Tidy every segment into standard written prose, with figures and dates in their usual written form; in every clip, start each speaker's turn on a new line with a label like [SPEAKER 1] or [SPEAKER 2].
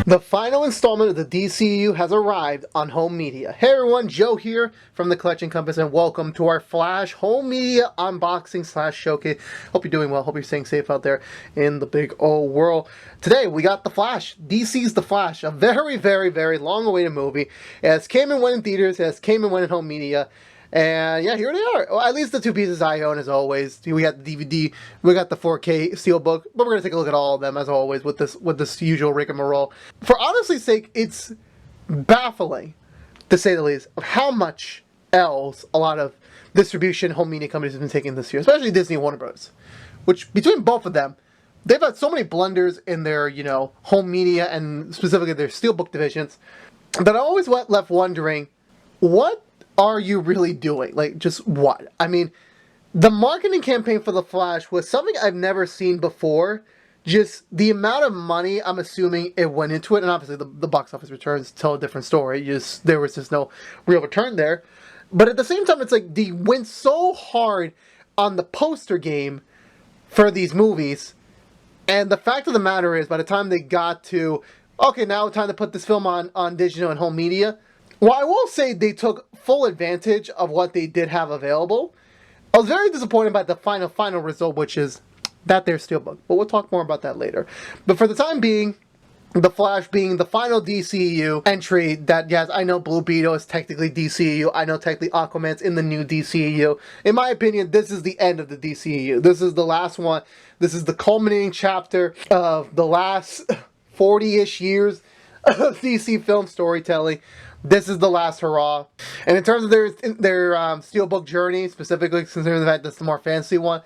[SPEAKER 1] The final installment of the DCU has arrived on home media. Hey everyone, Joe here from the Collection Compass, and welcome to our Flash home media unboxing slash showcase. Hope you're doing well. Hope you're staying safe out there in the big old world. Today we got The Flash. DC's The Flash, a very, very, very long-awaited movie. It has came and went in theaters. It has came and went in home media. And yeah, here they are. Well, at least the two pieces I own, as always. We got the DVD, we got the 4K Steelbook, but we're gonna take a look at all of them as always with this usual rigmarole. For honesty's sake, it's baffling, to say the least, of how much L's a lot of distribution home media companies have been taking this year, especially Disney and Warner Bros. Which between both of them, they've had so many blunders in their home media and specifically their Steelbook divisions that I always left wondering, what are you really doing? Like, just what? I mean, the marketing campaign for The Flash was something I've never seen before. Just the amount of money, I'm assuming it went into it, and obviously the box office returns tell a different story. There was just no real return there. But at the same time, it's like they went so hard on the poster game for these movies, and the fact of the matter is, by the time they got to, okay, now it's time to put this film on digital and home media, well, I will say they took full advantage of what they did have available. I was very disappointed by the final result, which is that there's Steelbook. But we'll talk more about that later. But for the time being, The Flash being the final DCEU entry that, yes, I know Blue Beetle is technically DCEU. I know technically Aquaman's in the new DCEU. In my opinion, this is the end of the DCEU. This is the last one. This is the culminating chapter of the last 40-ish years of DC film storytelling. This is the last hurrah. And in terms of their Steelbook journey, specifically considering the fact that's the more fancy one,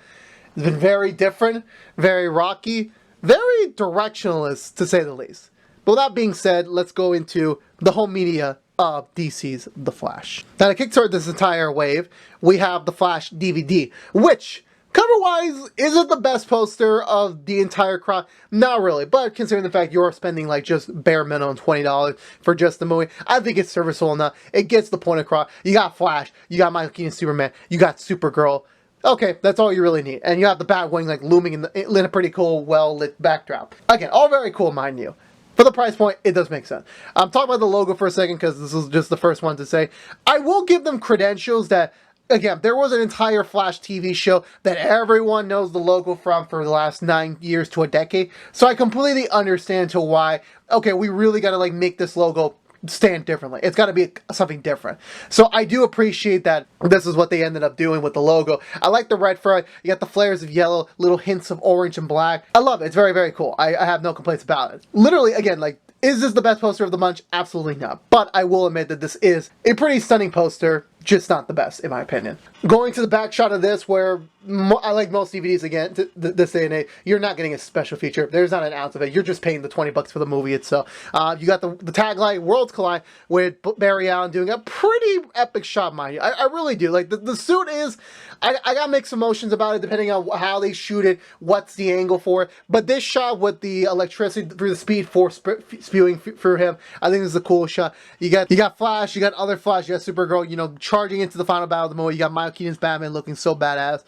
[SPEAKER 1] it's been very different, very rocky, very directionalist, to say the least. But with that being said, let's go into the home media of DC's The Flash. Now, to kickstart this entire wave, we have The Flash DVD, which, cover-wise, isn't the best poster of the entire crowd. Not really, but considering the fact you're spending like just bare minimum $20 for just the movie, I think it's serviceable enough. It gets the point across. You got Flash, you got Michael Keaton Superman, you got Supergirl. Okay, that's all you really need. And you have the Batwing like looming in a pretty cool, well-lit backdrop. Again, all very cool, mind you. For the price point, it does make sense. I'm talking about the logo for a second because this is just the first one to say. I will give them credentials that, again, there was an entire Flash TV show that everyone knows the logo from for the last 9 years to a decade. So I completely understand to why, okay, we really got to like make this logo stand differently. It's got to be something different. So I do appreciate that this is what they ended up doing with the logo. I like the red front. You got the flares of yellow, little hints of orange and black. I love it. It's very, very cool. I have no complaints about it. Literally, again, like, is this the best poster of the bunch? Absolutely not. But I will admit that this is a pretty stunning poster, just not the best, in my opinion. Going to the back shot of this, where I like most DVDs, again, this day and age, you're not getting a special feature. There's not an ounce of it. You're just paying the $20 for the movie itself. You got the tagline, Worlds Collide, with Barry Allen doing a pretty epic shot, mind you. I really do. Like, the suit is, I got mixed emotions about it, depending on how they shoot it, what's the angle for it. But this shot with the electricity through the Speed Force spewing through him, I think this is a cool shot. You got Flash, you got other Flash, you got Supergirl, charging into the final battle of the movie. You got Michael Keaton's Batman looking so badass.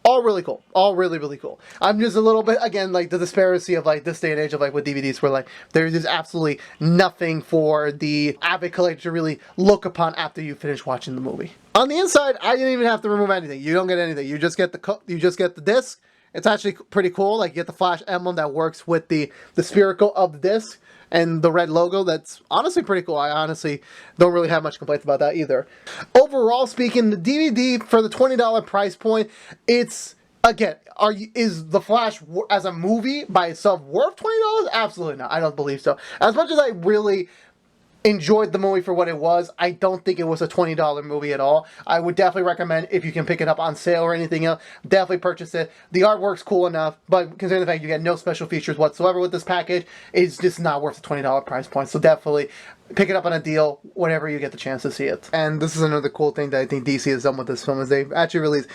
[SPEAKER 1] All really cool. All really, really cool. I'm just a little bit, again, like the disparity of like this day and age of like with DVDs where like there's just absolutely nothing for the avid collector to really look upon after you finish watching the movie. On the inside, I didn't even have to remove anything. You don't get anything. You just get the disc. It's actually pretty cool. Like, you get the Flash emblem that works with the spherical of the disc and the red logo. That's honestly pretty cool. I honestly don't really have much complaints about that either. Overall speaking, the DVD for the $20 price point, it's, again, is The Flash as a movie by itself worth $20? Absolutely not. I don't believe so. As much as I really enjoyed the movie for what it was, I don't think it was a $20 movie at all. I would definitely recommend, if you can pick it up on sale or anything else, definitely purchase it. The artwork's cool enough, but considering the fact you get no special features whatsoever with this package, it's just not worth the $20 price point. So definitely, pick it up on a deal whenever you get the chance to see it. And this is another cool thing that I think DC has done with this film, is they've actually released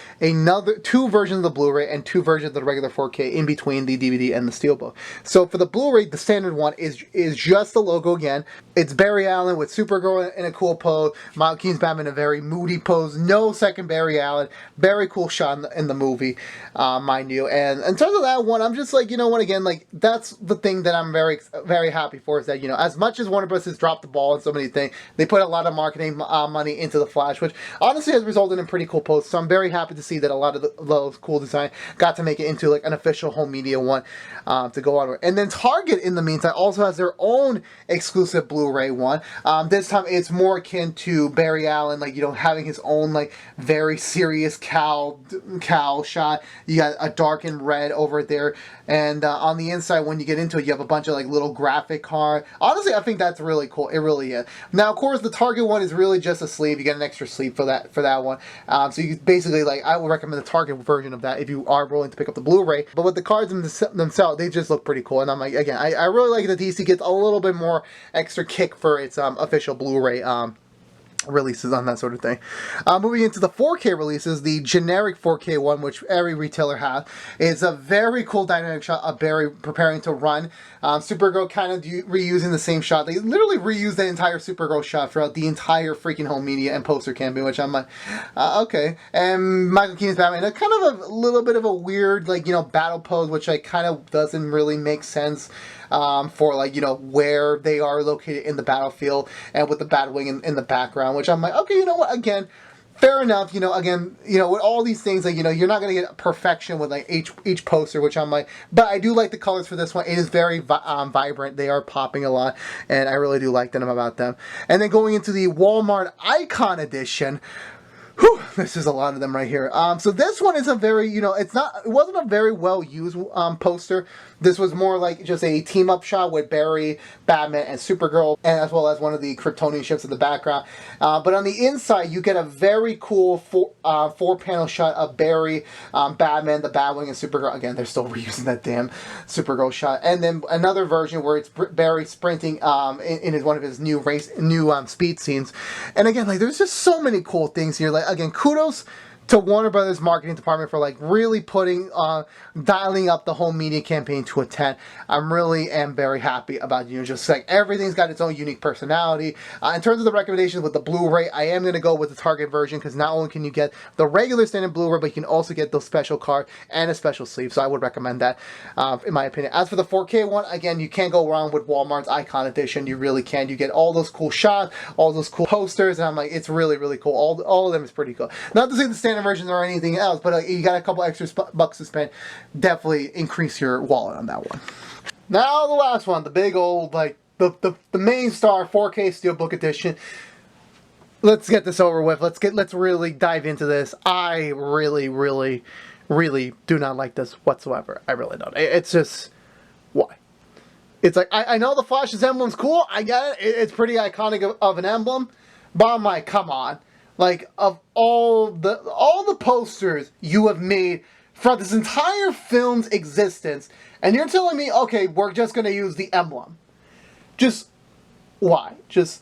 [SPEAKER 1] two versions of the Blu-ray and two versions of the regular 4K in between the DVD and the Steelbook. So for the Blu-ray, the standard one is just the logo again. It's Barry Allen with Supergirl in a cool pose, Michael Keaton's Batman in a very moody pose, no second Barry Allen. Very cool shot in the movie, mind you. And in terms of that one, I'm just like, you know what, again, like, that's the thing that I'm very, very happy for, is that, you know, as much as Warner Bros. Has dropped the ball on so many things, they put a lot of marketing money into the Flash, which honestly has resulted in pretty cool posts. So I'm very happy to see that a lot of those cool design got to make it into like an official home media one to go on with. And then Target, in the meantime, also has their own exclusive Blu-ray one. This time it's more akin to Barry Allen, like, you know, having his own like very serious cowl shot. You got a darkened red over there, and on the inside, when you get into it, you have a bunch of like little graphic card. Honestly, I think that's really cool. It really is. Now, of course, the Target one is really just a sleeve. You get an extra sleeve for that one. So you basically, like, I would recommend the Target version of that if you are willing to pick up the Blu-ray. But with the cards themselves, they just look pretty cool. And I'm like, again, I really like that DC gets a little bit more extra kick for its official Blu-ray releases on that sort of thing. Moving into the 4K releases, the generic 4K one, which every retailer has, is a very cool dynamic shot of Barry preparing to run. Supergirl kind of reusing the same shot. They literally reused the entire Supergirl shot throughout the entire freaking home media and poster campaign, which I'm like, okay. And Michael Keaton's Batman, a kind of a little bit of a weird, like, you know, battle pose, which like kind of doesn't really make sense for, like, you know, where they are located in the battlefield, and with the Batwing in the background, which I'm like, okay, you know what, again, fair enough, you know, again, you know, with all these things, like, you know, you're not going to get perfection with, like, each poster, which I'm like, but I do like the colors for this one. It is very vibrant. They are popping a lot, and I really do like them about them. And then going into the Walmart Icon Edition, whew, this is a lot of them right here. So this one is a very, you know, it wasn't a very well used poster. This was more like just a team up shot with Barry, Batman, and Supergirl, and as well as one of the Kryptonian ships in the background. But on the inside, you get a very cool four panel shot of Barry, Batman, the Batwing, and Supergirl. Again, they're still reusing that damn Supergirl shot. And then another version where it's Barry sprinting in one of his new speed scenes. And again, like, there's just so many cool things here. Like, again, kudos to Warner Brothers marketing department for, like, really dialing up the home media campaign to a 10. I'm really am very happy about, you know, just like everything's got its own unique personality. In terms of the recommendations with the Blu-ray, I am going to go with the Target version, because not only can you get the regular standard Blu-ray, but you can also get the special card and a special sleeve. So I would recommend that, in my opinion. As for the 4K one, again, you can't go wrong with Walmart's Icon Edition. You really can. You get all those cool shots, all those cool posters, and I'm like, it's really, really cool. All of them is pretty cool. Not to say the standard versions or anything else, but you got a couple extra bucks to spend. Definitely increase your wallet on that one. Now the last one, the big old, like, the main star 4K Steelbook Edition. Let's get this over with. Let's really dive into this. I really, really, really do not like this whatsoever. I really don't. It's just, why? It's like, I know the Flash's emblem's cool. I get it. It's pretty iconic of an emblem, but I'm like, come on. Like, of all the posters you have made for this entire film's existence, and you're telling me, okay, we're just going to use the emblem. Just why? Just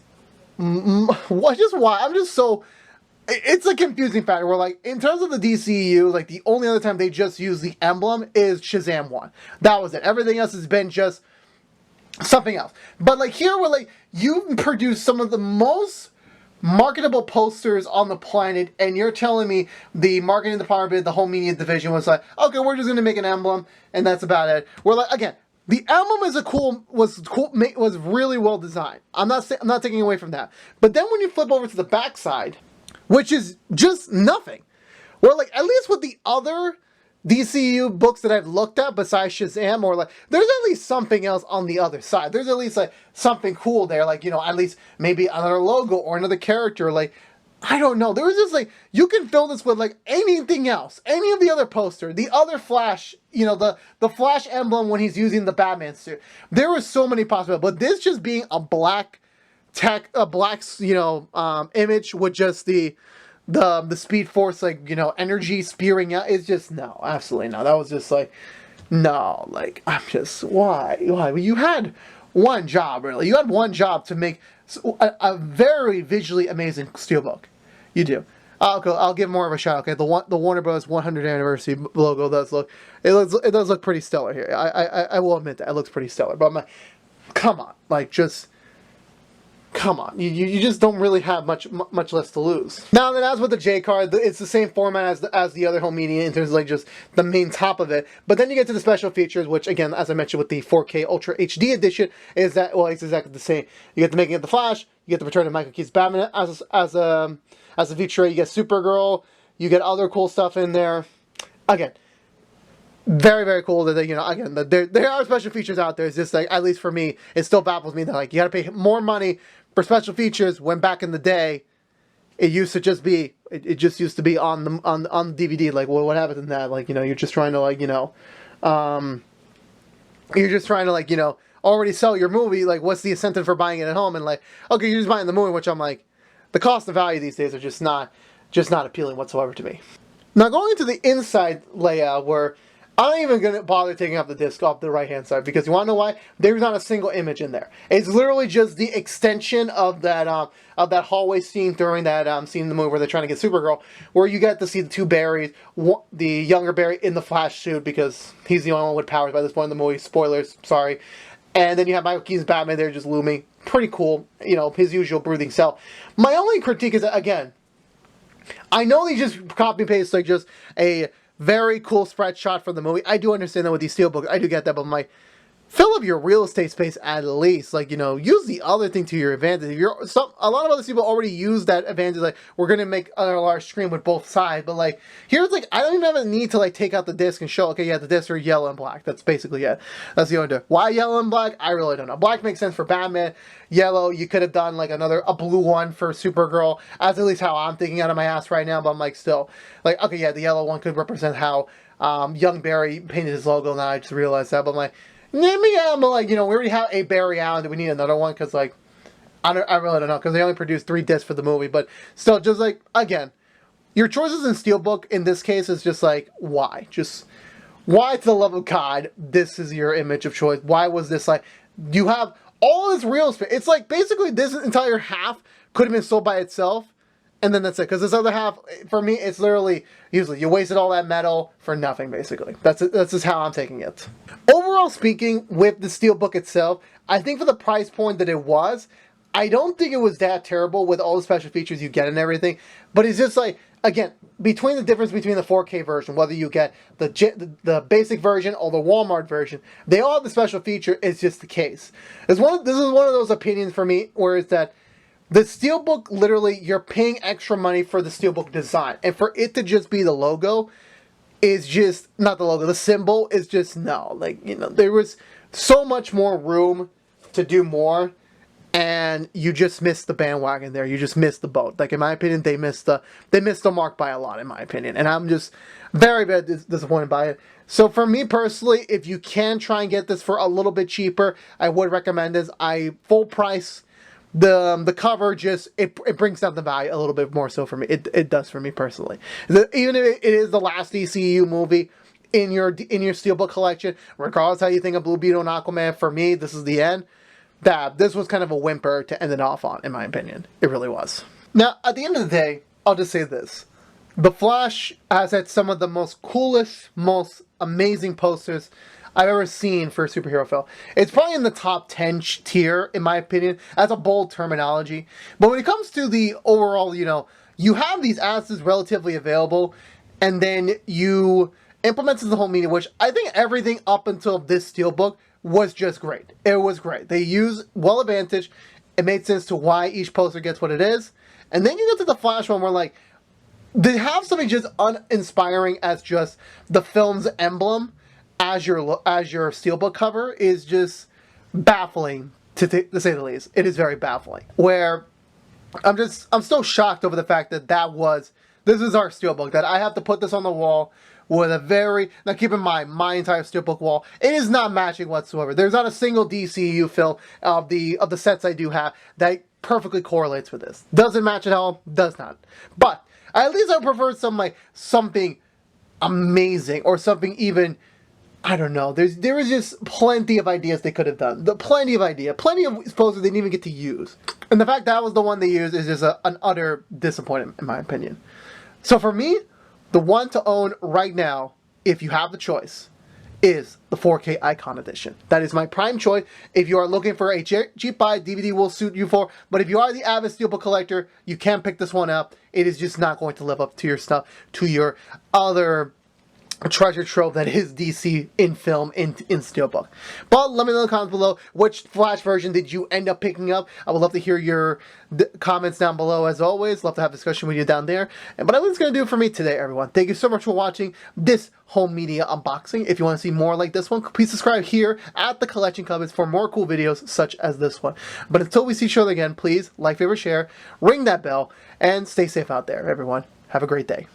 [SPEAKER 1] why? I'm just so... It's a confusing factor where, like, in terms of the DCU, like, the only other time they just use the emblem is Shazam 1. That was it. Everything else has been just something else. But, like, here, where, like, you produce some of the most marketable posters on the planet, and you're telling me the marketing department, the home media division was like, okay, we're just going to make an emblem, and that's about it. We're like, again, the emblem was really well designed. I'm not taking away from that. But then when you flip over to the backside, which is just nothing, well, like, at least with the other DCU books that I've looked at besides Shazam, or like, there's at least something else on the other side. There's at least like something cool there, like, you know, at least maybe another logo or another character. Like, I don't know. There was just like, you can fill this with like anything else, any of the other poster, the other Flash, you know, the Flash emblem when he's using the Batman suit. There were so many possibilities, but this just being a black you know, image with just the Speed Force, like, you know, energy spewing out, is just, no, absolutely no. That was just like, no, like, I'm just, why? You had one job, really. You had one job to make a very visually amazing Steelbook. You do. I'll give more of a shout. Okay, the Warner Bros. 100th anniversary logo does look. It does look pretty stellar here. I will admit that it looks pretty stellar. But I'm like, come on, like just. Come on, you just don't really have much less to lose. Now then, as with the J card, it's the same format as the other home media in terms of like just the main top of it. But then you get to the special features, which again, as I mentioned with the 4K Ultra HD edition, is that well, it's exactly the same. You get the making of the Flash, you get the return of Michael Keaton's Batman as a feature. You get Supergirl, you get other cool stuff in there. Again, very, very cool that again, there are special features out there. It's just like, at least for me, it still baffles me that like you got to pay more money for special features when back in the day it used to just be it just used to be on the DVD. Like, well, what happened in that? Like, you're just trying to like you're just trying to like already sell your movie. Like, what's the incentive for buying it at home? And like, okay, you're just buying the movie, which I'm like, the cost and value these days are just not appealing whatsoever to me. Now going into the inside layout, where I'm not even going to bother taking up the disc off the right-hand side, because you want to know why? There's not a single image in there. It's literally just the extension of that hallway scene during that scene in the movie where they're trying to get Supergirl, where you get to see the two Barrys, the younger Barry in the Flash suit, because he's the only one with powers by this point in the movie. Spoilers, sorry. And then you have Michael Keaton's Batman there just looming. Pretty cool. His usual brooding self. My only critique is that, again, I know they just copy and paste like just a very cool spread shot for the movie. I do understand that with these Steelbooks. I do get that, but fill up your real estate space at least. Like, use the other thing to your advantage. A lot of other people already use that advantage. Like, we're going to make a large screen with both sides. But, like, here's, like, I don't even have a need to, like, take out the disc and show, okay, yeah, the discs are yellow and black. That's basically it. That's the only difference. Why yellow and black? I really don't know. Black makes sense for Batman. Yellow, you could have done, like, a blue one for Supergirl. That's at least how I'm thinking out of my ass right now. But I'm, like, still, like, okay, yeah, the yellow one could represent how young Barry painted his logo. Now I just realized that. But I'm like, maybe I'm like, we already have a Barry Allen. Do we need another one? Because, like, I really don't know. Because they only produced 3 discs for the movie. But still, just like, again, your choices in Steelbook in this case is just like, why? Just, why to the love of God, this is your image of choice? Why was this like, you have all this real estate? It's like, basically, this entire half could have been sold by itself. And then that's it. Because this other half, for me, it's literally, usually, you wasted all that metal for nothing, basically. That's just how I'm taking it. Overall speaking, with the Steelbook itself, I think for the price point that it was, I don't think it was that terrible with all the special features you get and everything. But it's just like, again, between the difference between the 4K version, whether you get the basic version or the Walmart version, they all have the special feature. It's just the case. This is one of those opinions for me where it's that the Steelbook, literally, you're paying extra money for the Steelbook design. And for it to just be the logo is just, not the logo, the symbol is just, no. Like, there was so much more room to do more. And you just missed the bandwagon there. You just missed the boat. Like, in my opinion, they missed the mark by a lot, in my opinion. And I'm just very, very disappointed by it. So for me personally, if you can try and get this for a little bit cheaper, I would recommend this. Full price. The cover just it brings down the value a little bit more so for me. It does for me personally. Even if it is the last DCU movie in your Steelbook collection, regardless how you think of Blue Beetle and Aquaman, for me this is the end. This was kind of a whimper to end it off on, in my opinion. It really was. Now at the end of the day, I'll just say this: The Flash has had some of the most coolest, most amazing posters I've ever seen for a superhero film. It's probably in the top 10 tier, in my opinion. That's a bold terminology. But when it comes to the overall, you have these assets relatively available, and then you implement the home media, which I think everything up until this Steelbook was just great. It was great. They used well advantage. It made sense to why each poster gets what it is. And then you get to the Flash one where, like, they have something just uninspiring as just the film's emblem as your Steelbook cover is just baffling, to say the least. It is very baffling. Where I'm still shocked over the fact that this is our Steelbook, that I have to put this on the wall with now keep in mind, my entire Steelbook wall, it is not matching whatsoever. There's not a single DCU film of the sets I do have that perfectly correlates with this. Does it match at all? Does not. But at least I prefer something amazing, or something even I don't know. There was just plenty of ideas they could have done. Plenty of posters they didn't even get to use. And the fact that was the one they used is just an utter disappointment, in my opinion. So for me, the one to own right now, if you have the choice, is the 4K Icon Edition. That is my prime choice. If you are looking for a cheap buy, DVD will suit you for. But if you are the avid Steelbook collector, you can pick this one up. It is just not going to live up to your stuff, to your other treasure trove that is DC in film, in Steelbook. But let me know in the comments below, which Flash version did you end up picking up? I would love to hear your comments down below, as always. Love to have a discussion with you down there. But I think it's going to do it for me today, everyone. Thank you so much for watching this home media unboxing. If you want to see more like this one, please subscribe here at the Collection Compass for more cool videos such as this one. But until we see each other again, please like, favorite, share, ring that bell, and stay safe out there, everyone. Have a great day.